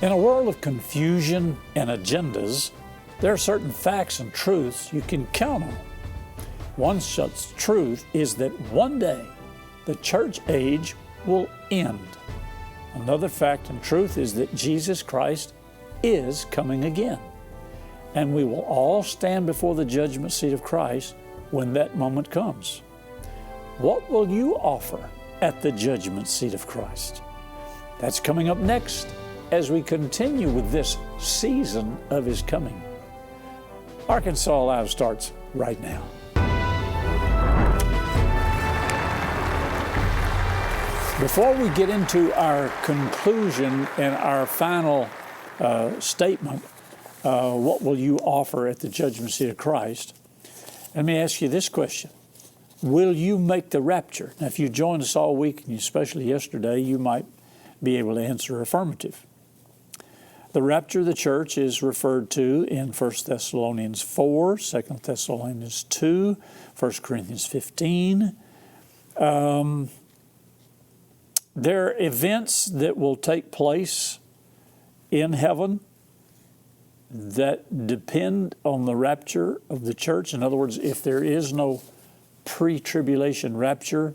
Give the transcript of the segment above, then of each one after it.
In a world of confusion and agendas, there are certain facts and truths you can count on. One such truth is that one day the church age will end. Another fact and truth is that Jesus Christ is coming again. And we will all stand before the judgment seat of Christ when that moment comes. What will you offer at the judgment seat of Christ? That's coming up next as we continue with this season of His coming. Arkansas Live starts right now. Before we get into our conclusion and our final statement, what will you offer at the judgment seat of Christ? Let me ask you this question. Will you make the rapture? Now, if you joined us all week, and especially yesterday, you might be able to answer affirmative. The rapture of the church is referred to in 1 Thessalonians 4, 2 Thessalonians 2, 1 Corinthians 15. There are events that will take place in heaven that depend on the rapture of the church. In other words, if there is no pre-tribulation rapture,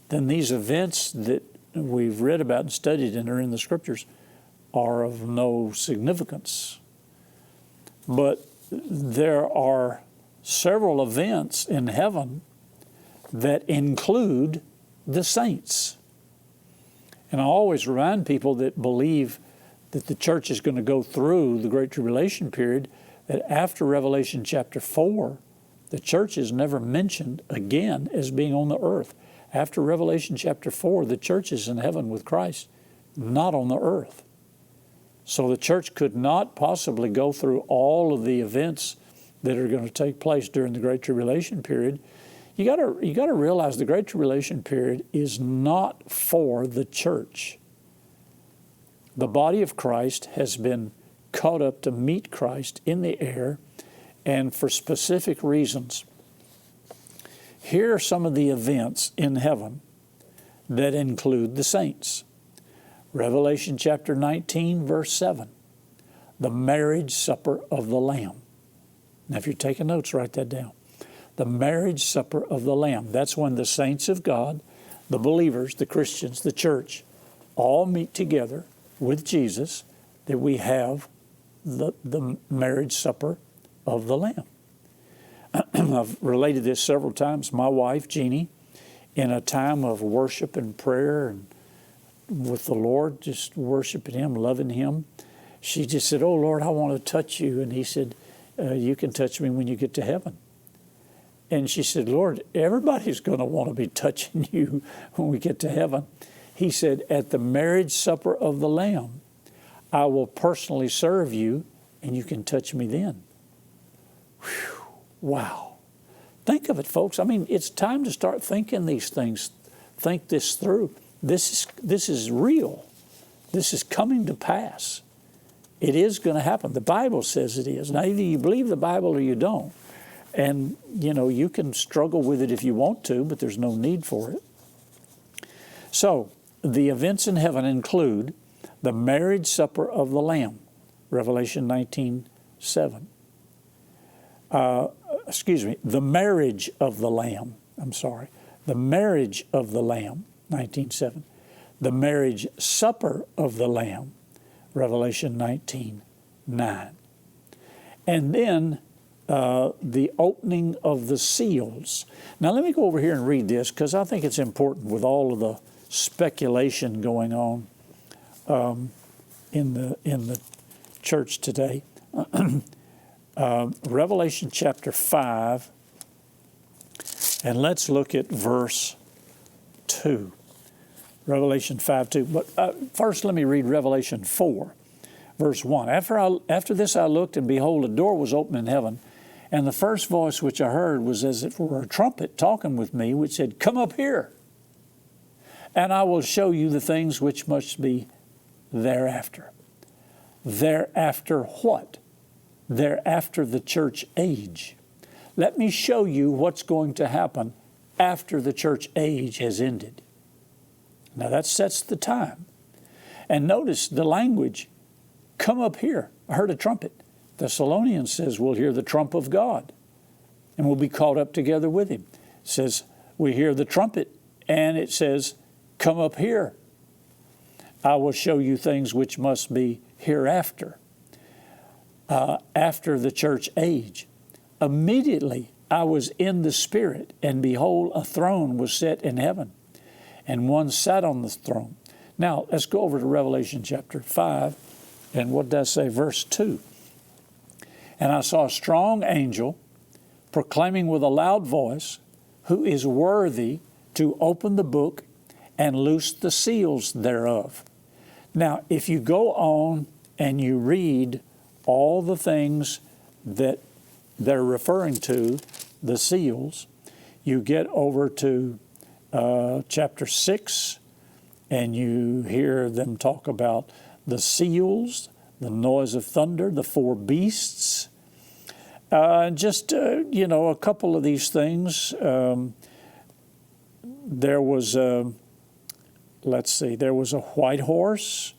then these events that we've read about and studied and are in the Scriptures are of no significance. But there are several events in heaven that include the saints. And I always remind people that believe that the church is going to go through the Great Tribulation period, that after Revelation chapter 4, the church is never mentioned again as being on the earth. After Revelation chapter 4, the church is in heaven with Christ, not on the earth. So the church could not possibly go through all of the events that are going to take place during the Great Tribulation period. You got to realize the Great Tribulation period is not for the church. The body of Christ has been caught up to meet Christ in the air, and for specific reasons. Here are some of the events in heaven that include the saints. Revelation chapter 19, verse 7, the marriage supper of the Lamb. Now, if you're taking notes, write that down. The marriage supper of the Lamb. That's when the saints of God, the believers, the Christians, the church, all meet together with Jesus, that we have the marriage supper of the Lamb. I've related this several times. My wife, Jeannie, in a time of worship and prayer and with the Lord, just worshiping Him, loving Him, she just said, "Oh, Lord, I want to touch you." And He said, "You can touch me when you get to heaven." And she said, "Lord, everybody's going to want to be touching you when we get to heaven." He said, "At the marriage supper of the Lamb, I will personally serve you, and you can touch me then." Whew. Wow. Think of it, folks. I mean, it's time to start thinking these things. Think this through. This is real. This is coming to pass. It is going to happen. The Bible says it is. Now, either you believe the Bible or you don't. And, you can struggle with it if you want to, but there's no need for it. So, the events in heaven include the marriage supper of the Lamb, Revelation 19:7. The marriage of the Lamb, the marriage of the Lamb, 19:7. The marriage supper of the Lamb, Revelation 19:9. And then the opening of the seals. Now let me go over here and read this, because I think it's important with all of the speculation going on in the church today. Revelation chapter 5, and let's look at verse 2. Revelation 5:2. But first let me read Revelation 4, verse 1. After this I looked, and behold, a door was opened in heaven, and the first voice which I heard was as if it were a trumpet talking with me, which said, "Come up here, and I will show you the things which must be thereafter." Thereafter what? Thereafter the church age. Let me show you what's going to happen after the church age has ended. Now that sets the time. And notice the language come up here. I heard a trumpet. Thessalonians says we'll hear the trump of God and we'll be caught up together with him. It says we hear the trumpet and it says, come up here. I will show you things which must be hereafter, after the church age. Immediately I was in the Spirit, and behold, a throne was set in heaven, and one sat on the throne. Now, let's go over to Revelation chapter 5, and what does say? Verse 2. And I saw a strong angel proclaiming with a loud voice, who is worthy to open the book and loose the seals thereof. Now, if you go on and you read all the things that they're referring to, the seals, you get over to chapter 6, and you hear them talk about the seals, the noise of thunder, the four beasts, just a couple of these things. There was there was a white horse.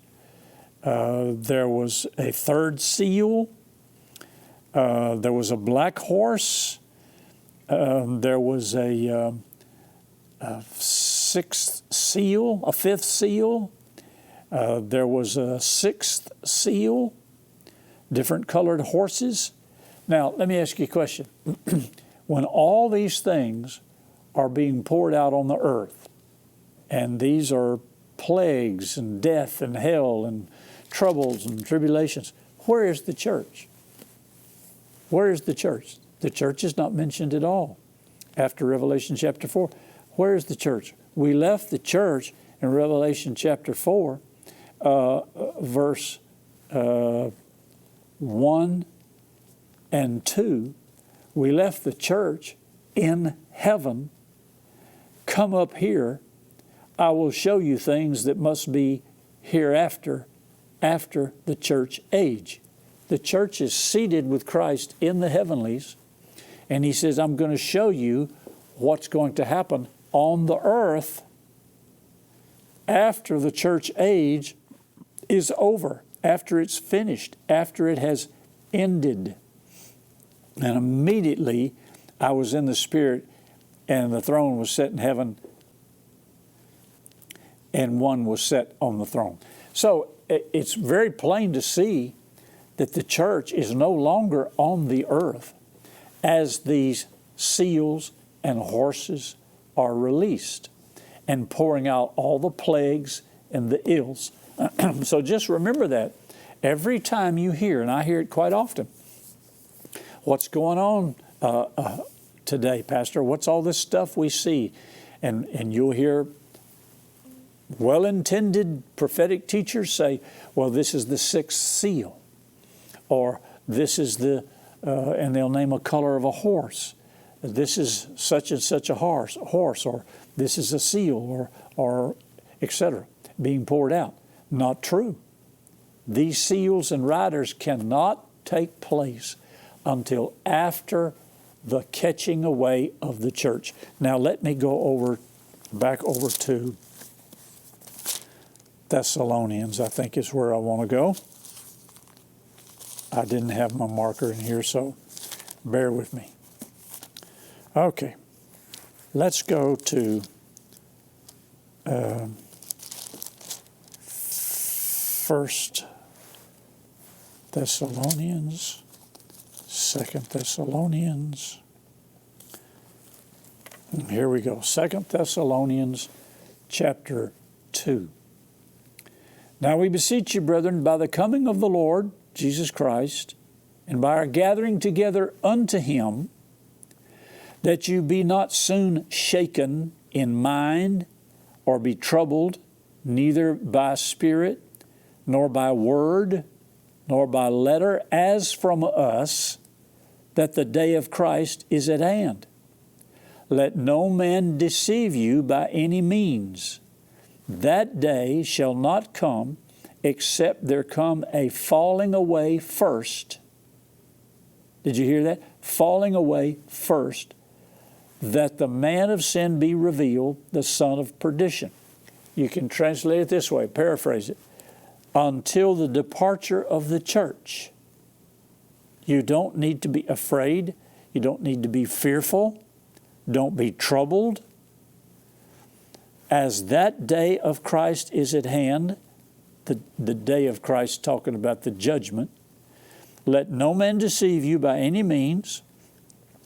There was a third seal. There was a black horse. There was a sixth seal, a fifth seal. There was a sixth seal, different colored horses. Now, let me ask you a question. When all these things are being poured out on the earth, and these are plagues and death and hell and troubles and tribulations, where is the church? Where is the church? The church is not mentioned at all after Revelation chapter 4. Where is the church? We left the church in Revelation chapter 4, verse 1 and 2. We left the church in heaven. Come up here. I will show you things that must be hereafter, after the church age. The church is seated with Christ in the heavenlies, and he says, I'm going to show you what's going to happen on the earth after the church age is over, after it's finished, after it has ended. And immediately I was in the Spirit, and the throne was set in heaven, and one was set on the throne. So it's very plain to see that the church is no longer on the earth as these seals and horses are released and pouring out all the plagues and the ills. So just remember that every time you hear, and I hear it quite often, what's going on today, Pastor? What's all this stuff we see? And you'll hear well-intended prophetic teachers say, well, this is the sixth seal, or this is the, and they'll name a color of a horse. This is such and such a horse, or this is a seal, or etc., being poured out. Not true. These seals and riders cannot take place until after the catching away of the church. Now let me go back over to Thessalonians, I think is where I want to go. I didn't have my marker in here, so bear with me. Okay, let's go to First Thessalonians, 2 Thessalonians. Here we go, 2 Thessalonians chapter 2. Now we beseech you, brethren, by the coming of the Lord Jesus Christ, and by our gathering together unto Him, that you be not soon shaken in mind, or be troubled, neither by spirit, nor by word, nor by letter, as from us, that the day of Christ is at hand. Let no man deceive you by any means. That day shall not come, except there come a falling away first. Did you hear that? Falling away first, that the man of sin be revealed, the son of perdition. You can translate it this way, paraphrase it. until the departure of the church. You don't need to be afraid. You don't need to be fearful. Don't be troubled. As that day of Christ is at hand, the day of Christ talking about the judgment, let no man deceive you by any means.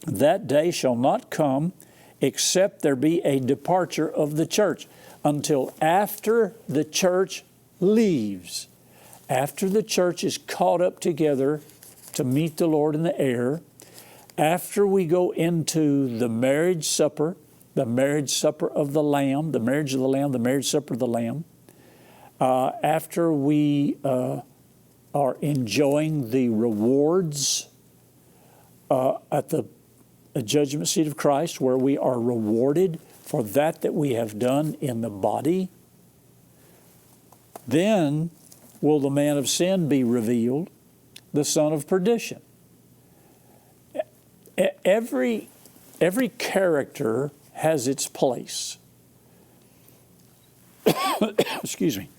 That day shall not come except there be a departure of the church, until after the church leaves. After the church is caught up together to meet the Lord in the air, after we go into the marriage supper of the Lamb, the marriage of the Lamb, the marriage supper of the Lamb, after we are enjoying the rewards at the judgment seat of Christ, where we are rewarded for that we have done in the body, then will the man of sin be revealed, the son of perdition. Every character has its place. Excuse me.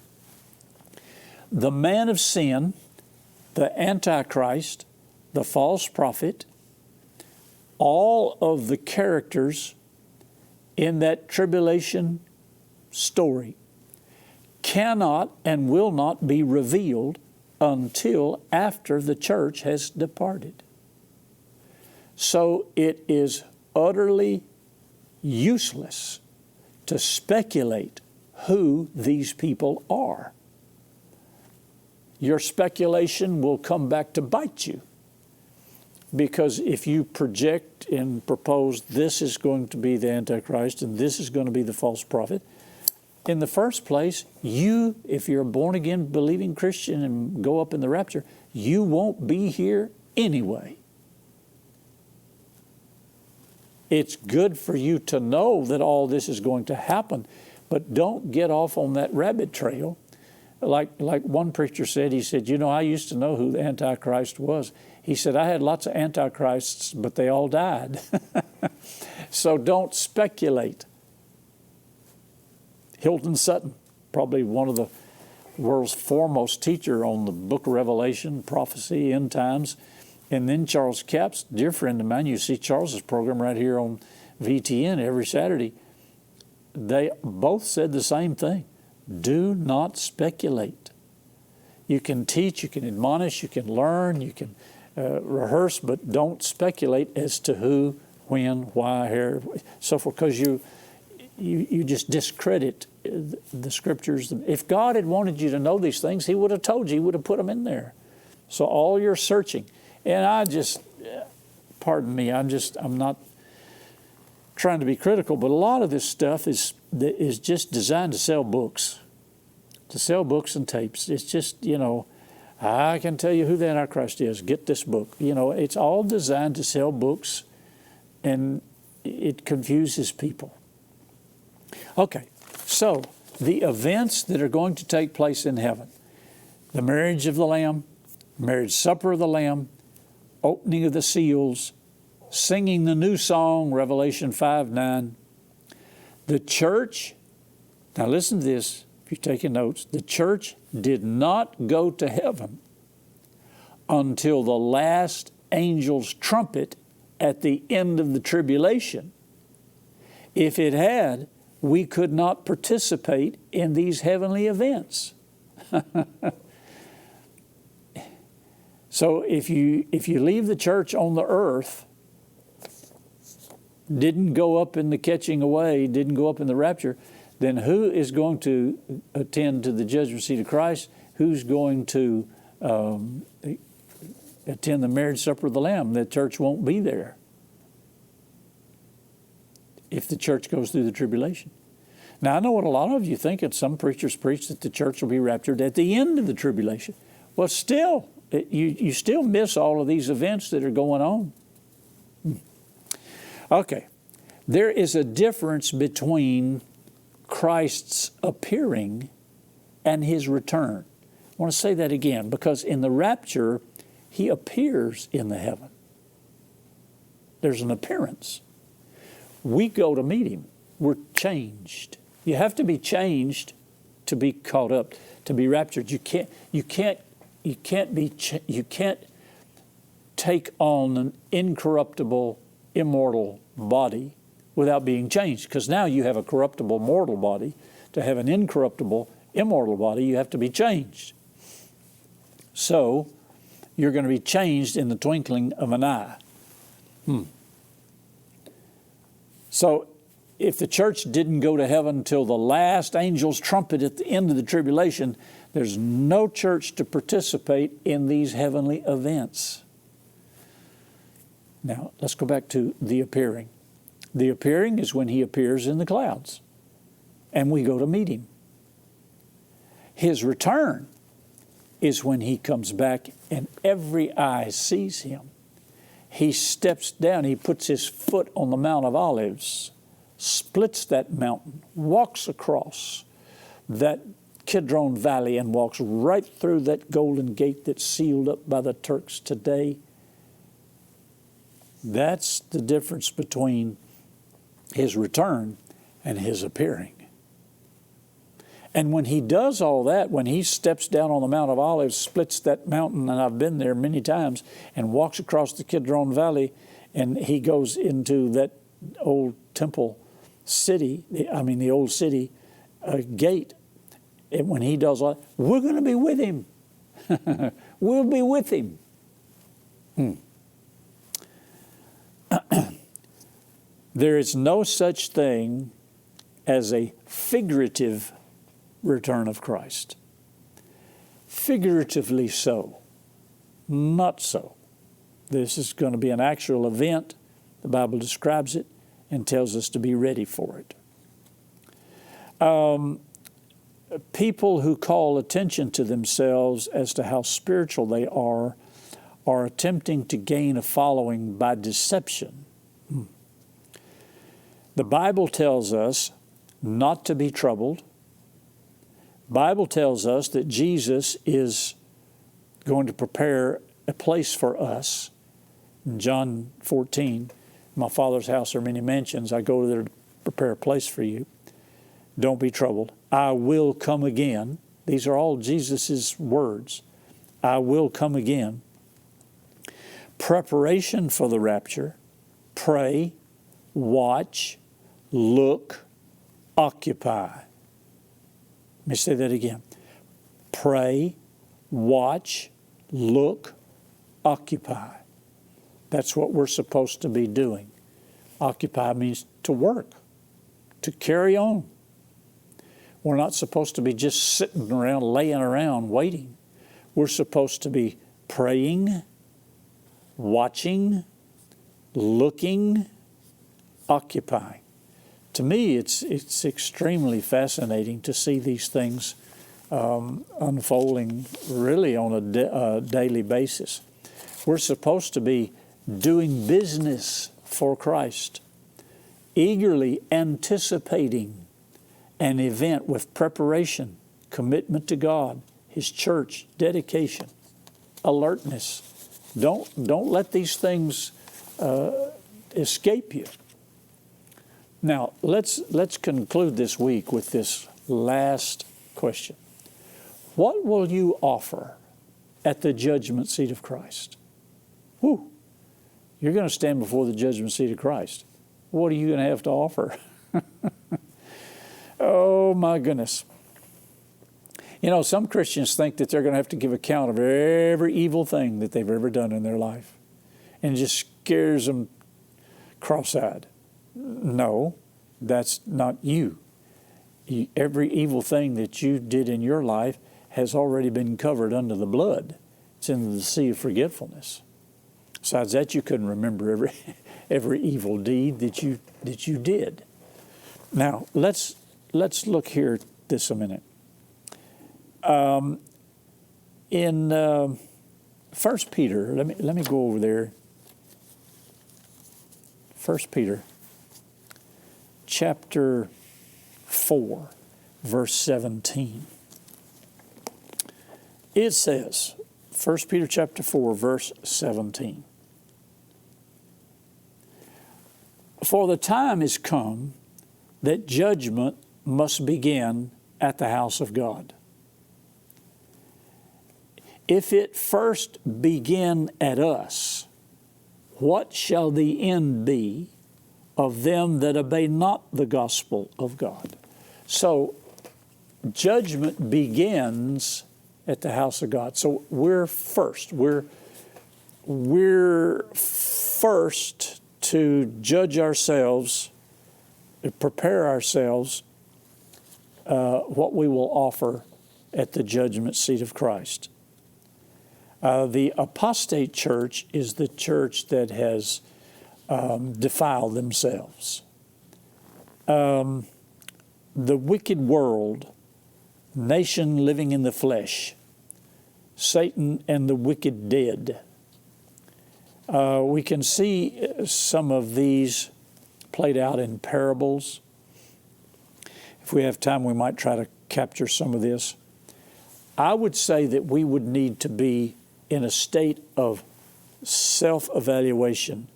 The man of sin, the Antichrist, the false prophet, all of the characters in that tribulation story cannot and will not be revealed until after the church has departed. So it is utterly useless to speculate who these people are. Your speculation will come back to bite you, because if you project and propose this is going to be the Antichrist and this is going to be the false prophet, in the first place, if you're a born-again believing Christian and go up in the rapture, you won't be here anyway. It's good for you to know that all this is going to happen, but don't get off on that rabbit trail. Like one preacher said, he said, I used to know who the Antichrist was. He said, I had lots of Antichrists, but they all died. So don't speculate. Hilton Sutton, probably one of the world's foremost teacher on the book of Revelation, prophecy, end times. And then Charles Capps, dear friend of mine, you see Charles's program right here on VTN every Saturday. They both said the same thing. Do not speculate. You can teach, you can admonish, you can learn, you can rehearse, but don't speculate as to who, when, why, here, so forth, because you just discredit the Scriptures. If God had wanted you to know these things, He would have told you, He would have put them in there. So all your searching, and pardon me, I'm not trying to be critical, but a lot of this stuff is just designed to sell books and tapes. It's just, I can tell you who the Antichrist is. Get this book. It's all designed to sell books, and it confuses people. Okay, so the events that are going to take place in heaven: the marriage of the Lamb, marriage supper of the Lamb, opening of the seals, singing the new song, Revelation 5:9. The church, now listen to this, if you're taking notes, the church did not go to heaven until the last angel's trumpet at the end of the tribulation. If it had, we could not participate in these heavenly events. So if you leave the church on the earth, didn't go up in the catching away, didn't go up in the rapture, then who is going to attend to the judgment seat of Christ? Who's going to attend the marriage supper of the Lamb? The church won't be there if the church goes through the tribulation. Now, I know what a lot of you think, and some preachers preach that the church will be raptured at the end of the tribulation. Well, still, you still miss all of these events that are going on. Okay, there is a difference between Christ's appearing and His return. I want to say that again, because in the rapture, He appears in the heaven. There's an appearance. We go to meet Him. We're changed. You have to be changed to be caught up, to be raptured. You can't take on an incorruptible, immortal body without being changed, because now you have a corruptible, mortal body. To have an incorruptible, immortal body, you have to be changed. So you're going to be changed in the twinkling of an eye. So if the church didn't go to heaven until the last angel's trumpet at the end of the tribulation, there's no church to participate in these heavenly events. Now, let's go back to the appearing. The appearing is when he appears in the clouds, and we go to meet him. His return is when he comes back and every eye sees him. He steps down, he puts his foot on the Mount of Olives, splits that mountain, walks across that Kidron Valley and walks right through that golden gate that's sealed up by the Turks today. That's the difference between his return and his appearing. And when he does all that, when he steps down on the Mount of Olives, splits that mountain, and I've been there many times, and walks across the Kidron Valley, and he goes into that old temple city, the old city gate, and when he does all that, we're going to be with him. We'll be with him. There is no such thing as a figurative return of Christ. Figuratively so, not so. This is going to be an actual event. The Bible describes it and tells us to be ready for it. People who call attention to themselves as to how spiritual they are attempting to gain a following by deception. The Bible tells us not to be troubled. The Bible tells us that Jesus is going to prepare a place for us. In John 14, my Father's house are many mansions. I go there to prepare a place for you. Don't be troubled. I will come again. These are all Jesus' words. I will come again. Preparation for the rapture. Pray, watch, look, occupy. Let me say that again. Pray, watch, look, occupy. That's what we're supposed to be doing. Occupy means to work, to carry on. We're not supposed to be just sitting around, laying around, waiting. We're supposed to be praying, watching, looking, occupying. To me, it's extremely fascinating to see these things unfolding really on a daily basis. We're supposed to be doing business for Christ, eagerly anticipating an event with preparation, commitment to God, His church, dedication, alertness. Don't let these things escape you. Now, let's conclude this week with this last question. What will you offer at the judgment seat of Christ? Whew. You're going to stand before the judgment seat of Christ. What are you going to have to offer? Oh, my goodness. You know, some Christians think that they're going to have to give account of every evil thing that they've ever done in their life. And it just scares them cross-eyed. No, that's not you. Every evil thing that you did in your life has already been covered under the blood. It's in the sea of forgetfulness. Besides that, you couldn't remember every evil deed that you did. Now, let's look here at this a minute. In 1 Peter, let me go over there. 1 Peter chapter 4, verse 17. It says, 1 Peter chapter 4, verse 17. For the time is come that judgment must begin at the house of God. If it first begin at us, what shall the end be of them that obey not the gospel of God? So judgment begins at the house of God. So we're first. We're first to judge ourselves, prepare ourselves, what we will offer at the judgment seat of Christ. The Apostate Church is the church that has defiled themselves. The wicked world, nation living in the flesh, Satan and the wicked dead. We can see some of these played out in parables. If we have time, we might try to capture some of this. I would say that we would need to be in a state of self-evaluation,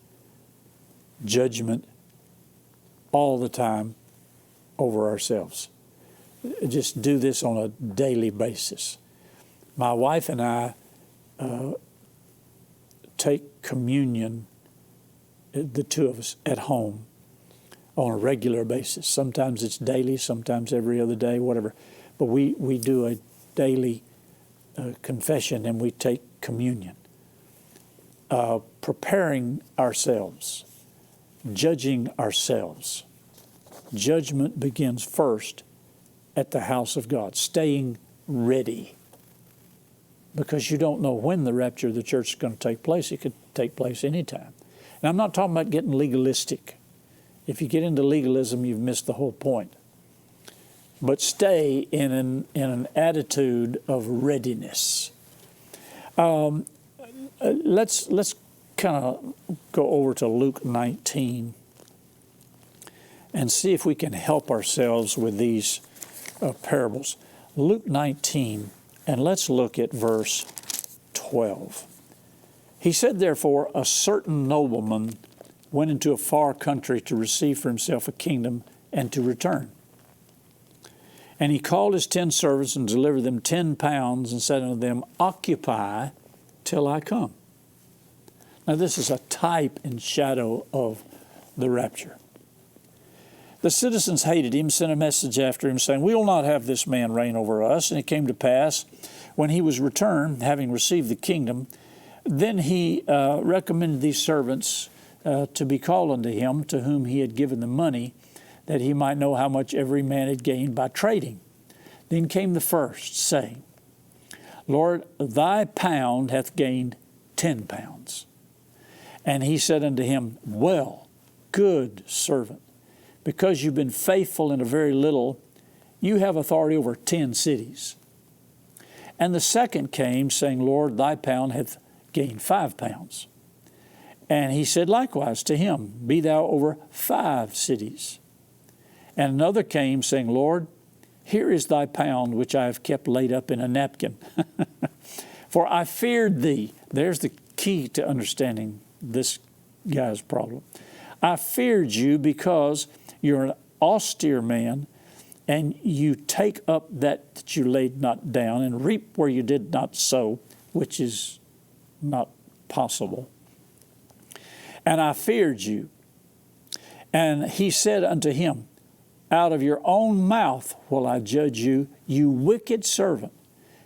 judgment all the time over ourselves. Just do this on a daily basis. My wife and I take communion, the two of us, at home on a regular basis. Sometimes it's daily, sometimes every other day, whatever. But we do a daily confession and we take communion. Preparing ourselves, judging ourselves. Judgment begins first at the house of God, staying ready. Because you don't know when the rapture of the church is going to take place. It could take place anytime. And I'm not talking about getting legalistic. If you get into legalism, you've missed the whole point. But stay in an attitude of readiness. Let's kind of go over to Luke 19 and see if we can help ourselves with these parables. Luke 19, and let's look at verse 12. He said, therefore, a certain nobleman went into a far country to receive for himself a kingdom and to return. And he called his 10 servants and delivered them 10 pounds and said unto them, occupy till I come. Now this is a type and shadow of the rapture. The citizens hated him, sent a message after him, saying, we will not have this man reign over us. And it came to pass, when he was returned, having received the kingdom, then he recommended these servants to be called unto him, to whom he had given the money, that he might know how much every man had gained by trading. Then came the first, saying, Lord, thy pound hath gained 10 pounds. And he said unto him, well, good servant, because you've been faithful in a very little, you have authority over 10 cities. And the second came, saying, Lord, thy pound hath gained 5 pounds. And he said likewise to him, be thou over 5 cities. And another came, saying, Lord, here is thy pound, which I have kept laid up in a napkin. For I feared thee. There's the key to understanding this guy's problem. I feared you because you're an austere man, and you take up that you laid not down, and reap where you did not sow, which is not possible. And I feared you. And he said unto him, out of your own mouth will I judge you, you wicked servant.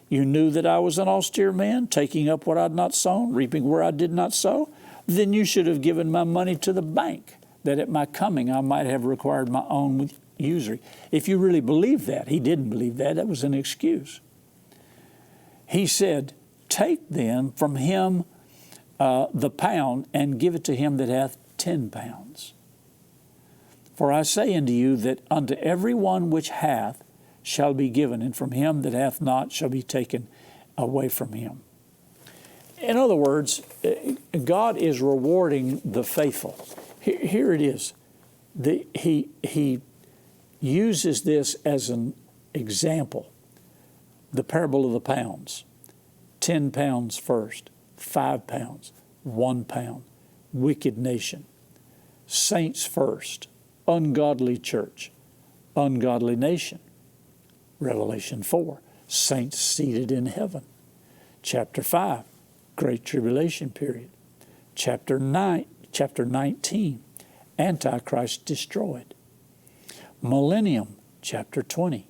You knew that I was an austere man, taking up what I had not sown, reaping where I did not sow. Then you should have given my money to the bank, that at my coming I might have required my own usury. If you really believe that, he didn't believe that. That was an excuse. He said, take then from him the pound and give it to him that hath 10 pounds. For I say unto you that unto every one which hath shall be given, and from him that hath not shall be taken away from him. In other words, God is rewarding the faithful. Here it is. He uses this as an example. The parable of the pounds. 10 pounds first, 5 pounds, 1 pound. Wicked nation. Saints first. Ungodly church. Ungodly nation. Revelation 4, saints seated in heaven. Chapter 5, Great Tribulation period. Chapter 19, Antichrist destroyed. Millennium, chapter 20.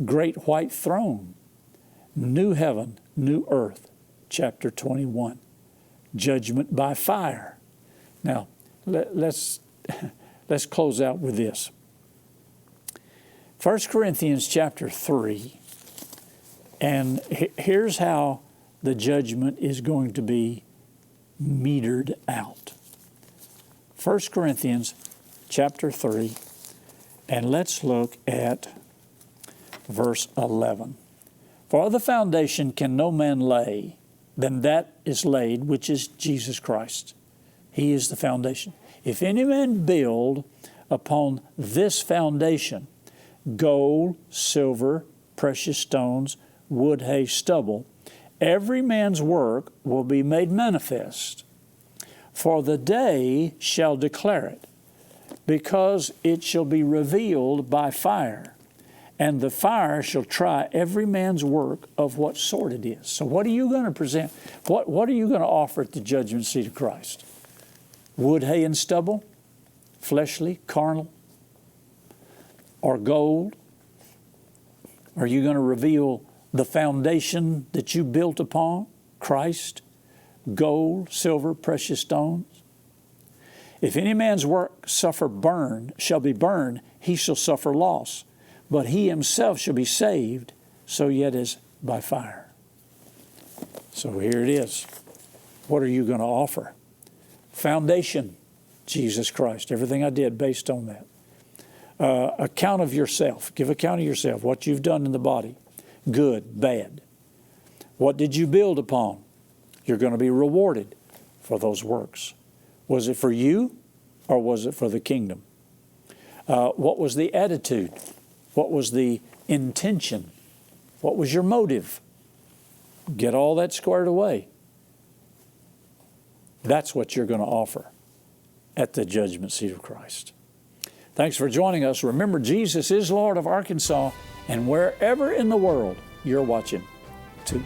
Great White Throne, New Heaven, New Earth, chapter 21. Judgment by fire. Now, let's close out with this. 1 Corinthians chapter 3, and here's how the judgment is going to be metered out. 1 Corinthians chapter 3, and let's look at verse 11. For other foundation can no man lay than that is laid, which is Jesus Christ. He is the foundation. If any man build upon this foundation, gold, silver, precious stones, wood, hay, stubble, every man's work will be made manifest. For the day shall declare it, because it shall be revealed by fire, and the fire shall try every man's work of what sort it is. So what are you going to present? What are you going to offer at the judgment seat of Christ? Wood, hay, and stubble? Fleshly, carnal? Or gold? Are you going to reveal the foundation that you built upon? Christ? Gold, silver, precious stones? If any man's work shall be burned, he shall suffer loss. But he himself shall be saved, so yet as by fire. So here it is. What are you going to offer? Foundation, Jesus Christ. Everything I did based on that. Account of yourself. Give account of yourself, what you've done in the body. Good, bad. What did you build upon? You're going to be rewarded for those works. Was it for you or was it for the kingdom? What was the attitude? What was the intention? What was your motive? Get all that squared away. That's what you're going to offer at the judgment seat of Christ. Thanks for joining us. Remember, Jesus is Lord of Arkansas, and wherever in the world you're watching too.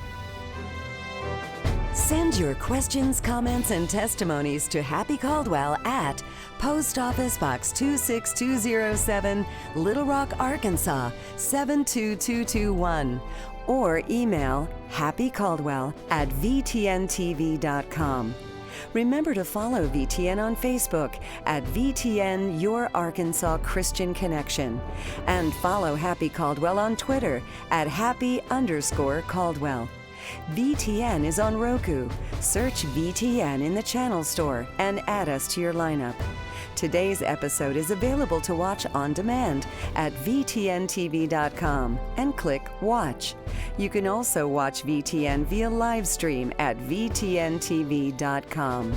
Send your questions, comments, and testimonies to Happy Caldwell at Post Office Box 26207, Little Rock, Arkansas 72221, or email happycaldwell@vtntv.com. Remember to follow VTN on Facebook at VTN Your Arkansas Christian Connection, and follow Happy Caldwell on Twitter at Happy_Caldwell. VTN is on Roku. Search VTN in the channel store and add us to your lineup. Today's episode is available to watch on demand at VTNTV.com and click Watch. You can also watch VTN via live stream at VTNTV.com.